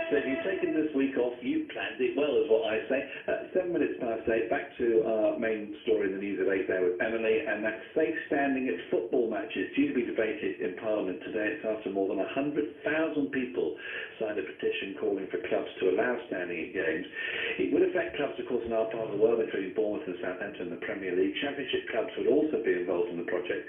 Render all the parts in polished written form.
So if you've taken this week off, you've planned it well, is what I say. 7 minutes past 8, back to our main story in the news at 8 there with Emily, and that's safe standing at football matches due to be debated in Parliament today. It's after more than 100,000 people signed a petition calling for clubs to allow standing at games. It would affect clubs, of course, in our part of the world, including Bournemouth and Southampton in the Premier League. Championship clubs would also be involved in the project.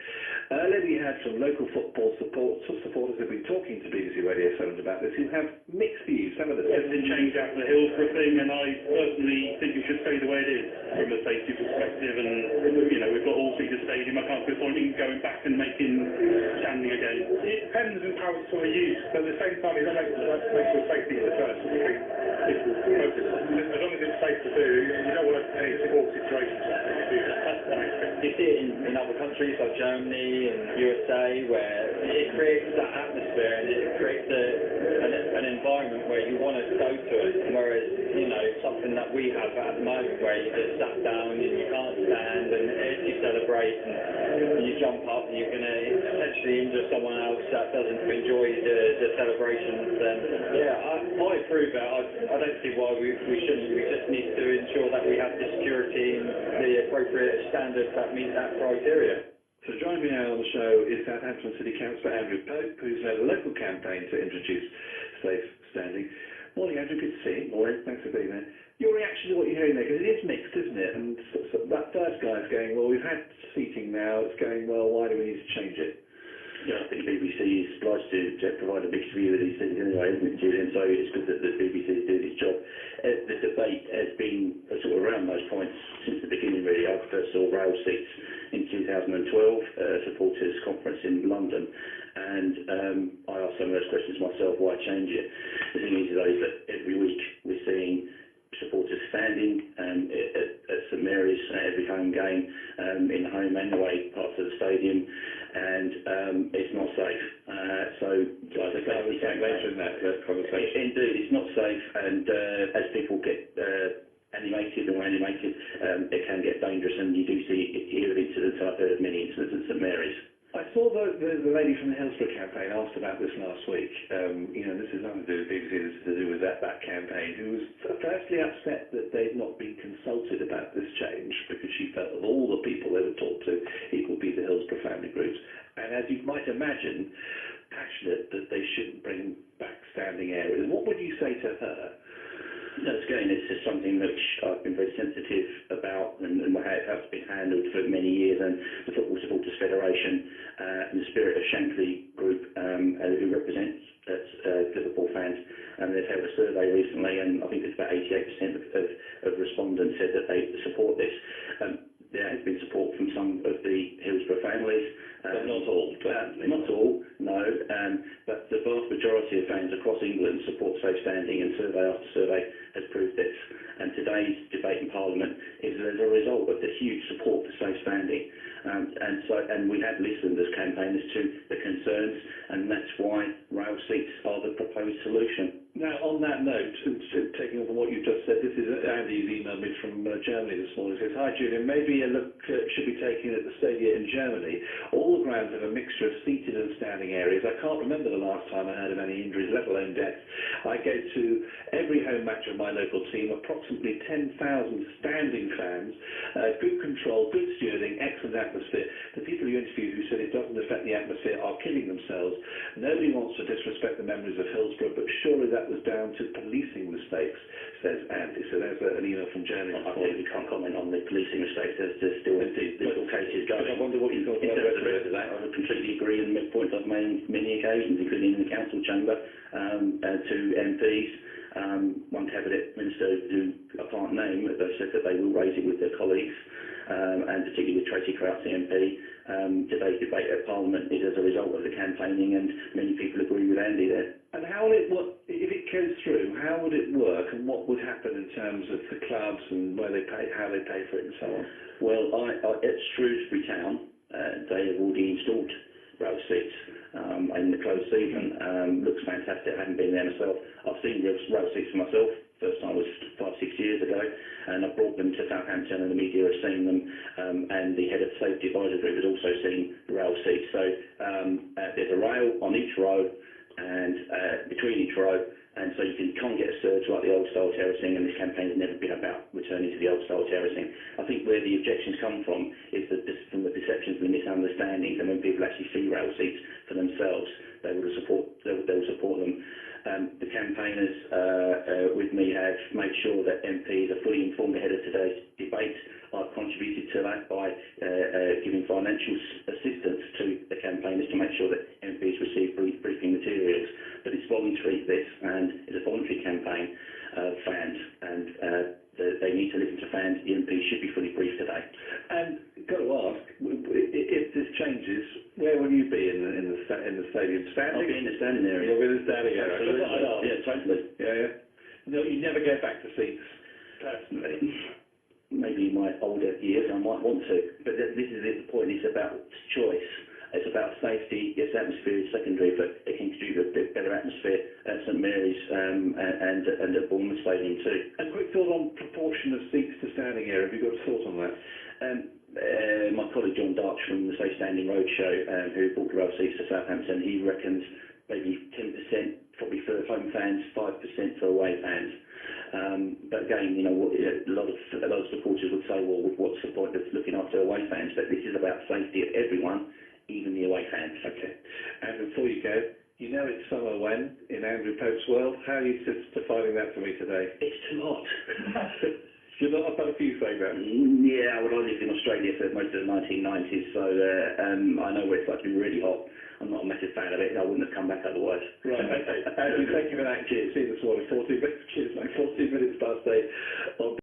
Earlier we had some local football supporters who've been talking to BBC Radio Solent about this, who have mixed views. Some of them everything changed after the Hillsborough thing, and I personally think it should stay the way it is from a safety perspective. And you know, we've got all-seater stadium. I can't see the point in going back and making standing again. It depends on how it's sort of used, but at the same time, you don't make sure safety is the first. As long as it's safe to do, you don't want any support situations to do that. You see it in other countries like Germany and USA, where it creates that atmosphere and it creates an environment where you want to go to it, whereas, you know, something that we have at the moment where you just sat down and you can't stand, and if you celebrate and you jump up and you're going to potentially injure someone else that doesn't enjoy the celebrations, then yeah, I approve it. I don't see why we shouldn't. We just need to ensure that we have the security and the appropriate standards that meet that criteria. So joining me now on the show is Southampton City Councillor Andrew Pope, who's led a local campaign to introduce safe standing. Morning, Andrew. Good to see you. Morning. Thanks for being there. Your reaction to what you're hearing there, because it is mixed, isn't it? And so that first guy's going, well, we've had seating now. It's going, well, why do we need to change it? Yeah, I think the BBC is obliged to provide a mixed view of these things anyway, isn't it, Julian? So it's good that the BBC is doing its job. The debate has been sort of around those points since the beginning, really. I first saw rail seats in 2012, supporters conference in London, and I asked some of those questions myself, why change it? The thing is, though, is that every week we're seeing supporters standing at St Mary's at every home game, in the home and away parts of the stadium, and it's not safe. So I think we can later in that conversation. Indeed, it's not safe, and as people get animated and animated, it can get dangerous, and you do hear of incidents. I've heard of many incidents at St Mary's. I saw the lady from the Hillsborough campaign asked about this last week. You know, this is nothing to do with BBC, this is to do with that campaign, who was firstly upset that they'd not been consulted about this change, because she felt of all the people they would talk to, it would be the Hillsborough family groups. And as you might imagine, passionate that they shouldn't bring back standing areas. What would you say to her? No, again, it's just something which I've been very sensitive about, and has been handled for many years. And the Football Supporters Federation and the Spirit of Shankly group, who represents Liverpool fans, and they've held a survey recently, and I think it's about 88% of respondents said that they support this. There has been support from some of the Hillsborough families. But not all. Not all, no. But the vast majority of fans across England support safe standing, and survey after survey has proved this. And today's debate in Parliament is as a result of the huge support for safe standing. And we have listened as campaigners to the concerns, and that's why rail seats are the proposed solution. Now, on that note, taking on from what you've just said, this is Andy's emailed me from Germany this morning. He says, hi Julian, maybe a look should be taken at the stadia in Germany. All the grounds have a mixture of seated and standing areas. I can't remember the last time I heard of any injuries, let alone deaths. I go to every home match of my local team, approximately 10,000 standing fans, good control, good stewarding, excellent atmosphere. The people you interviewed who said it doesn't affect the atmosphere are killing themselves. Nobody wants to disrespect the memories of Hillsborough, but surely that was down to policing mistakes, says Andy. So there's an email from Germany. I think we can't comment on the policing mistakes. There's still legal cases going. I wonder what you've got to say. I would completely agree, and make points I've made on many occasions, including in the council chamber, to MPs. One cabinet minister who I can't name, they said that they will raise it with their colleagues, and particularly with Tracy Crouch, the MP. Today's debate at Parliament is as a result of the campaigning, and many people agree with Andy there. And how will it work, if it goes through, how would it work, and what would happen in terms of the clubs and where they pay, how they pay for it and so on? Well, at Shrewsbury Town, they have already installed rail seats in the closed season. Looks fantastic. I haven't been there myself. I've seen rail seats for myself. First time was 5-6 years ago, and I brought them to Southampton, and the media have seen them, and the head of the safety advisory group has also seen the rail seats. So there's a rail on each row, and between each row, And so you can't get a surge like the old-style terracing, and this campaign has never been about returning to the old-style terracing. I think where the objections come from is that from the perceptions and the misunderstandings, and when people actually see rail seats for themselves, they will support them. The campaigners with me have made sure that MPs are fully informed ahead of today's debate. I've contributed to that by giving financial assistance to the campaigners to make sure that MPs receive briefing materials. But it's voluntary, this, and it's a voluntary campaign of fans, and they need to listen to fans. The MPs should be fully briefed today. And got to ask, if this changes, where will you be in the stadium? Standing? I'll be in the standing area. You'll be in the standing area. Absolutely. Yeah, totally. Yeah. No, you never go back to seats, personally. Maybe in my older years I might want to, but this is the point. It's about choice. It's about safety. Yes, atmosphere is secondary, but it can contribute a better atmosphere at St Mary's and at Bournemouth Stadium too. A quick thought on proportion of seats to standing area. Have you got a thought on that? My colleague John Darch from the Safe Standing Roadshow, who bought the rail seats to Southampton, he reckons maybe 10% probably for home fans, 5% for away fans. But again, you know, a lot of supporters would say, well, what's the point of looking after away fans? But this is about safety of everyone, even the away fans. Okay. And before you go, you know it's summer when in Andrew Pope's world. How are you defining that for me today? It's too hot. You're not up on a few saying that? Yeah, well, I lived in Australia for most of the 1990s, so I know where it's like to be really hot. I'm not a massive fan of it. I wouldn't have come back otherwise. Right, okay. Andrew, thank you for that. Cheers. See you this morning. 14 minutes past 8 on